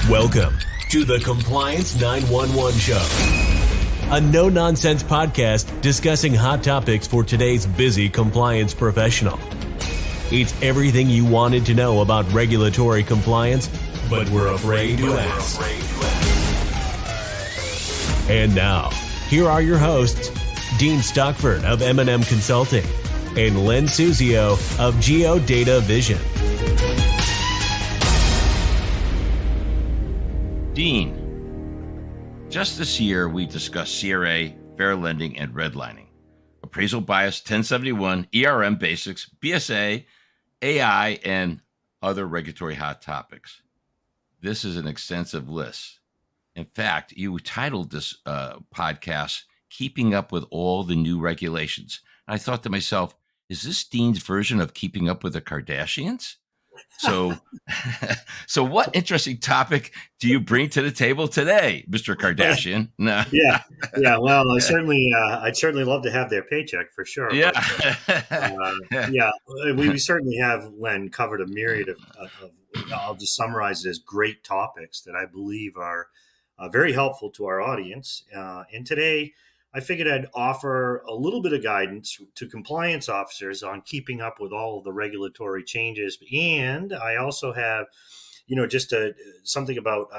Welcome to the Compliance 911 Show, a no-nonsense podcast discussing hot topics for today's busy compliance professional. It's everything you wanted to know about regulatory compliance, but we're afraid to ask. And now, here are your hosts, Dean Stockford of M&M Consulting and Len Suzio of GeoData Vision. Dean, just this year we discussed CRA, fair lending, and redlining, appraisal bias 1071, ERM basics, BSA, AI, and other regulatory hot topics. This is an extensive list. In fact, you titled this podcast, Keeping Up with All the New Regulations. And I thought to myself, is this Dean's version of Keeping Up with the Kardashians? So what interesting topic do you bring to the table today, Mr. Kardashian? No. Yeah. Well, I'd certainly love to have their paycheck for sure. Yeah. But, we certainly have, Len, covered a myriad of I'll just summarize it as great topics that I believe are very helpful to our audience. And today, I figured I'd offer a little bit of guidance to compliance officers on keeping up with all of the regulatory changes. And I also have, just something about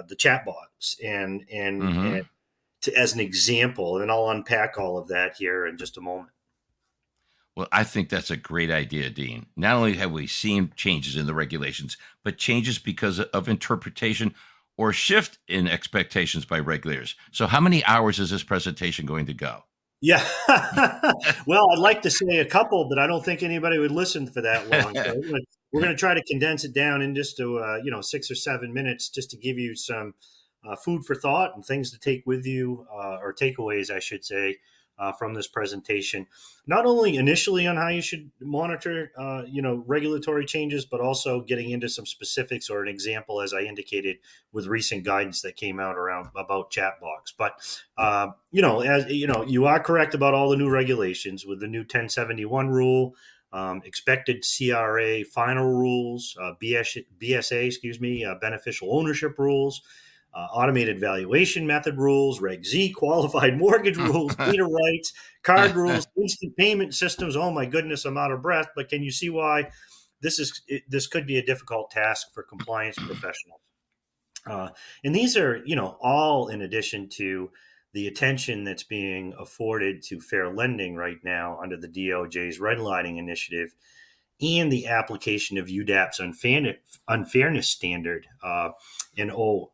the chatbots and as an example, and I'll unpack all of that here in just a moment. Well, I think that's a great idea, Dean. Not only have we seen changes in the regulations, but changes because of interpretation or shift in expectations by regulators. So how many hours is this presentation going to go? Yeah. Well, I'd like to say a couple, but I don't think anybody would listen for that long. So we're going to try to condense it down in just 6 or 7 minutes, just to give you some food for thought and things to take with you, or takeaways, I should say, from this presentation. Not only initially on how you should monitor, regulatory changes, but also getting into some specifics or an example, as I indicated, with recent guidance that came out about chatbots. But, you are correct about all the new regulations with the new 1071 rule, expected CRA final rules, BSA, beneficial ownership rules, automated valuation method rules, Reg Z, qualified mortgage rules, data rights, card rules, instant payment systems. Oh my goodness, I'm out of breath. But can you see why this could be a difficult task for compliance professionals? And these are, all in addition to the attention that's being afforded to fair lending right now under the DOJ's Redlining initiative and the application of UDAAP's unfairness standard.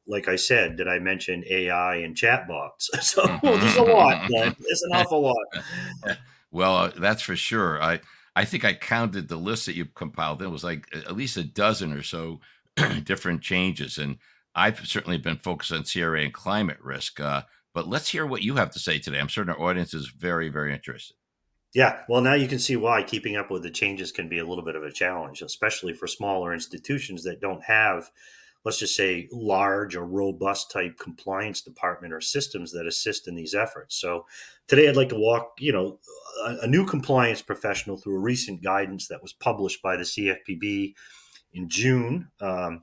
Like I said, did I mention AI and chatbots? So there's a lot, man. There's an awful lot. Well, that's for sure. I think I counted the list that you compiled. It was like at least a dozen or so different changes. And I've certainly been focused on CRA and climate risk. But let's hear what you have to say today. I'm certain our audience is very, very interested. Yeah, well, now you can see why keeping up with the changes can be a little bit of a challenge, especially for smaller institutions that don't have, let's just say, large or robust type compliance department or systems that assist in these efforts. So today I'd like to walk, a new compliance professional through a recent guidance that was published by the CFPB in June. And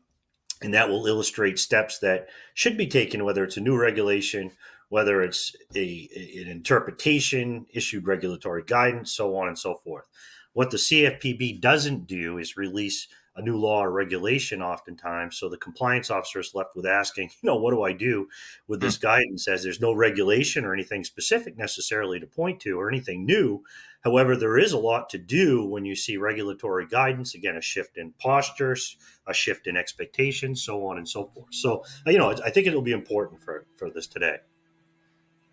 that will illustrate steps that should be taken, whether it's a new regulation, whether it's an interpretation, issued regulatory guidance, so on and so forth. What the CFPB doesn't do is release a new law or regulation oftentimes. So the compliance officer is left with asking, what do I do with this guidance, as there's no regulation or anything specific necessarily to point to or anything new. However, there is a lot to do when you see regulatory guidance, again, a shift in postures, a shift in expectations, so on and so forth. So, I think it'll be important for this today.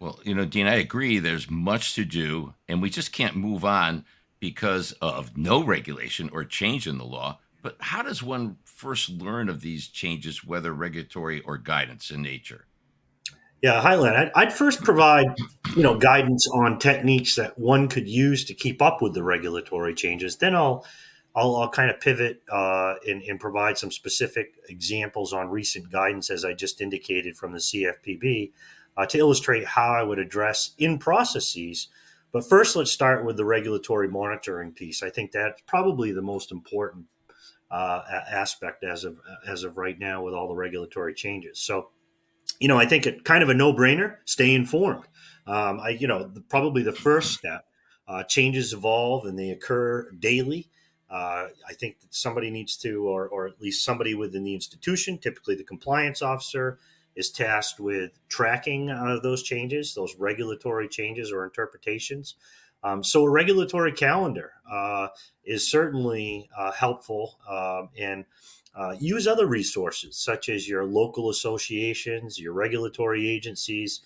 Well, Dean, I agree. There's much to do, and we just can't move on because of no regulation or change in the law. But how does one first learn of these changes, whether regulatory or guidance in nature? Yeah, hi, Len. I'd first provide, guidance on techniques that one could use to keep up with the regulatory changes. Then I'll kind of pivot and provide some specific examples on recent guidance, as I just indicated, from the CFPB. To illustrate how I would address in processes. But first, let's start with the regulatory monitoring piece. I think that's probably the most important aspect as of right now with all the regulatory changes. So, I think it kind of a no-brainer. Stay informed. Probably the first step. Changes evolve and they occur daily. I think that somebody needs to, or at least somebody within the institution, typically the compliance officer, is tasked with tracking those changes, those regulatory changes or interpretations. So a regulatory calendar is certainly helpful, and use other resources such as your local associations, your regulatory agencies,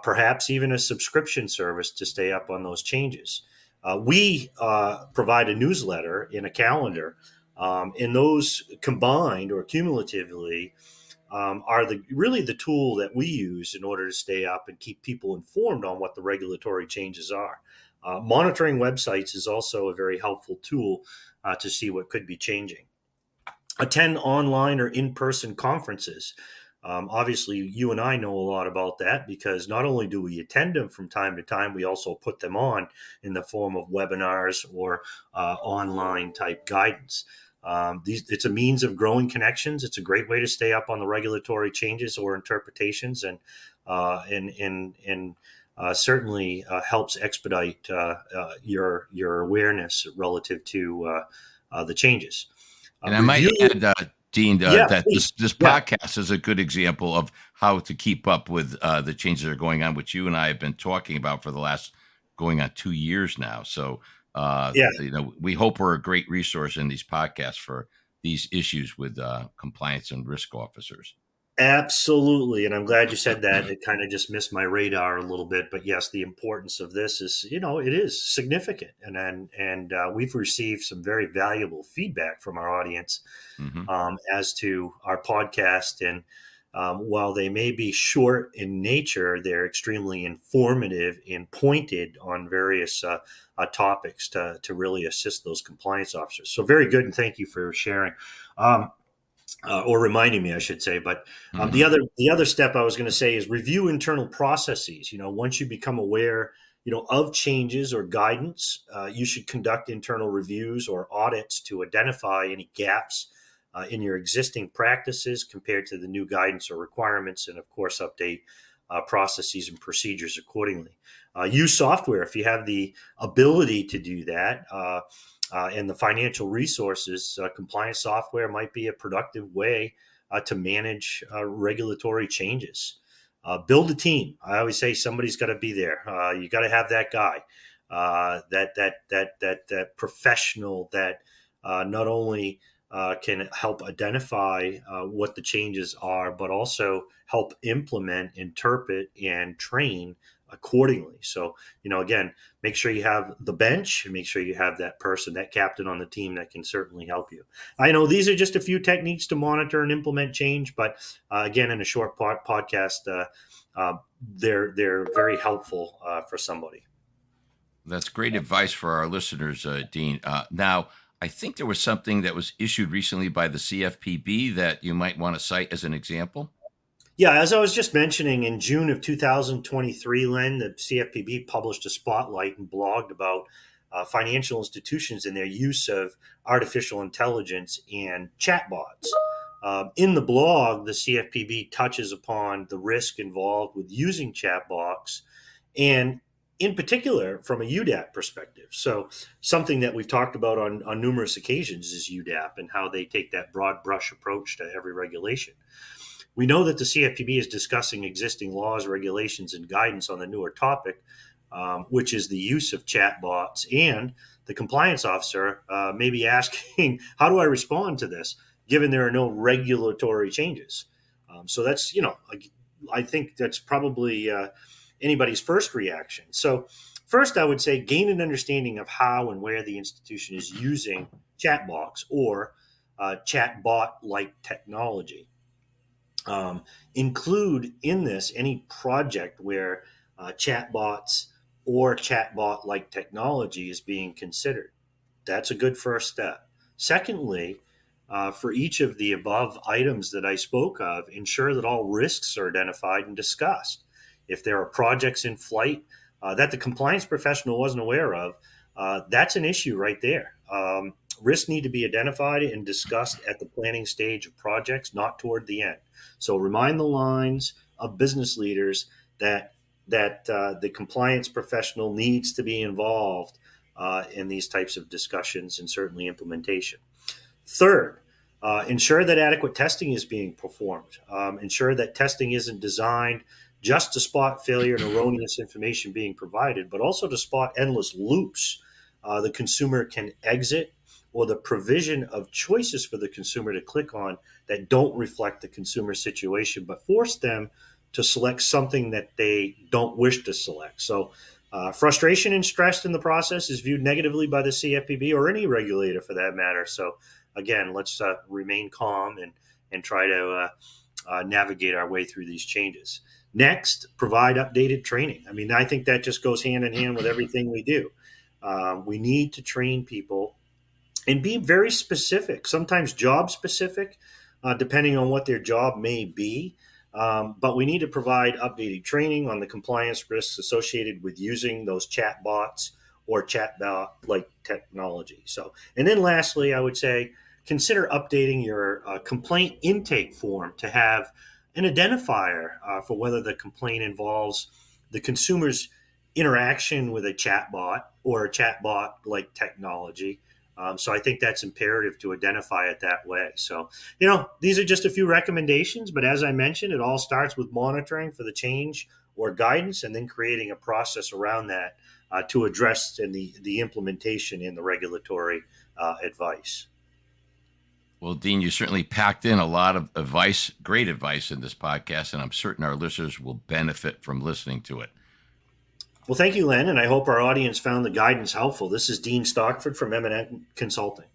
perhaps even a subscription service to stay up on those changes. We provide a newsletter and a calendar, and those combined or cumulatively are really the tool that we use in order to stay up and keep people informed on what the regulatory changes are. Monitoring websites is also a very helpful tool to see what could be changing. Attend online or in-person conferences. Obviously, you and I know a lot about that because not only do we attend them from time to time, we also put them on in the form of webinars or online type guidance. It's a means of growing connections. It's a great way to stay up on the regulatory changes or interpretations, and certainly helps expedite your awareness relative to the changes. And I might add, Dean, that please. this podcast is a good example of how to keep up with the changes that are going on, which you and I have been talking about for the last going on 2 years now. So, we hope we're a great resource in these podcasts for these issues with compliance and risk officers. Absolutely. And I'm glad you said that. It kind of just missed my radar a little bit. But yes, the importance of this is, it is significant. And we've received some very valuable feedback from our audience as to our podcast. And while they may be short in nature, they're extremely informative and pointed on various topics to really assist those compliance officers. So very good. And thank you for sharing. Or reminding me, I should say. But the other step I was going to say is review internal processes. Once you become aware, of changes or guidance, you should conduct internal reviews or audits to identify any gaps in your existing practices compared to the new guidance or requirements, and of course, update processes and procedures accordingly. Use software if you have the ability to do that. And the financial resources, compliance software might be a productive way to manage regulatory changes. Build a team. I always say somebody's got to be there. You got to have that guy, that professional that not only can help identify what the changes are, but also help implement, interpret, and train accordingly. So, again, make sure you have the bench and make sure you have that person, that captain on the team that can certainly help you. I know these are just a few techniques to monitor and implement change, but again, in a short podcast, they're very helpful for somebody. That's great advice for our listeners, Dean. Now, I think there was something that was issued recently by the CFPB that you might want to cite as an example. Yeah, as I was just mentioning, in June of 2023, Len, the CFPB published a spotlight and blogged about financial institutions and their use of artificial intelligence and chatbots. In the blog, the CFPB touches upon the risk involved with using chatbots, and in particular from a UDAAP perspective. So something that we've talked about on numerous occasions is UDAAP and how they take that broad brush approach to every regulation. We know that the CFPB is discussing existing laws, regulations, and guidance on the newer topic, which is the use of chatbots, and the compliance officer may be asking, how do I respond to this, given there are no regulatory changes? So that's, I think that's probably anybody's first reaction. So first, I would say gain an understanding of how and where the institution is using chatbots or chatbot-like technology. Include in this any project where chatbots or chatbot-like technology is being considered. That's a good first step. Secondly, for each of the above items that I spoke of, ensure that all risks are identified and discussed. If there are projects in flight that the compliance professional wasn't aware of, that's an issue right there. Risks need to be identified and discussed at the planning stage of projects, not toward the end. So remind the lines of business leaders that the compliance professional needs to be involved in these types of discussions and certainly implementation. Third, ensure that adequate testing is being performed. Ensure that testing isn't designed just to spot failure and erroneous information being provided, but also to spot endless loops the consumer can exit, or the provision of choices for the consumer to click on that don't reflect the consumer situation, but force them to select something that they don't wish to select. So frustration and stress in the process is viewed negatively by the CFPB or any regulator for that matter. So again, let's remain calm and try to navigate our way through these changes. Next, provide updated training. I mean, I think that just goes hand in hand with everything we do. We need to train people and be very specific, sometimes job specific, depending on what their job may be. But we need to provide updated training on the compliance risks associated with using those chatbots or chatbot-like technology. So, and then lastly, I would say consider updating your complaint intake form to have an identifier for whether the complaint involves the consumer's interaction with a chatbot or a chatbot-like technology. So I think that's imperative to identify it that way. So, these are just a few recommendations, but as I mentioned, it all starts with monitoring for the change or guidance and then creating a process around that to address the implementation in the regulatory advice. Well, Dean, you certainly packed in a lot of advice, great advice in this podcast, and I'm certain our listeners will benefit from listening to it. Well, thank you, Len, and I hope our audience found the guidance helpful. This is Dean Stockford from M&M Consulting.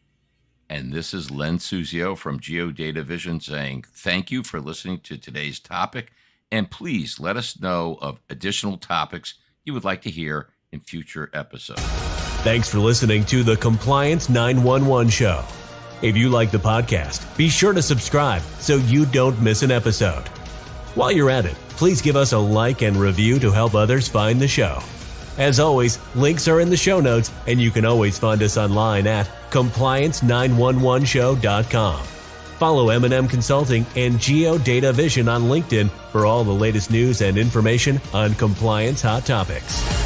And this is Len Suzio from Geodata Vision saying thank you for listening to today's topic, and please let us know of additional topics you would like to hear in future episodes. Thanks for listening to the Compliance 911 Show. If you like the podcast, be sure to subscribe so you don't miss an episode. While you're at it, please give us a like and review to help others find the show. As always, links are in the show notes, and you can always find us online at compliance911show.com. Follow M&M Consulting and Geodata Vision on LinkedIn for all the latest news and information on compliance hot topics.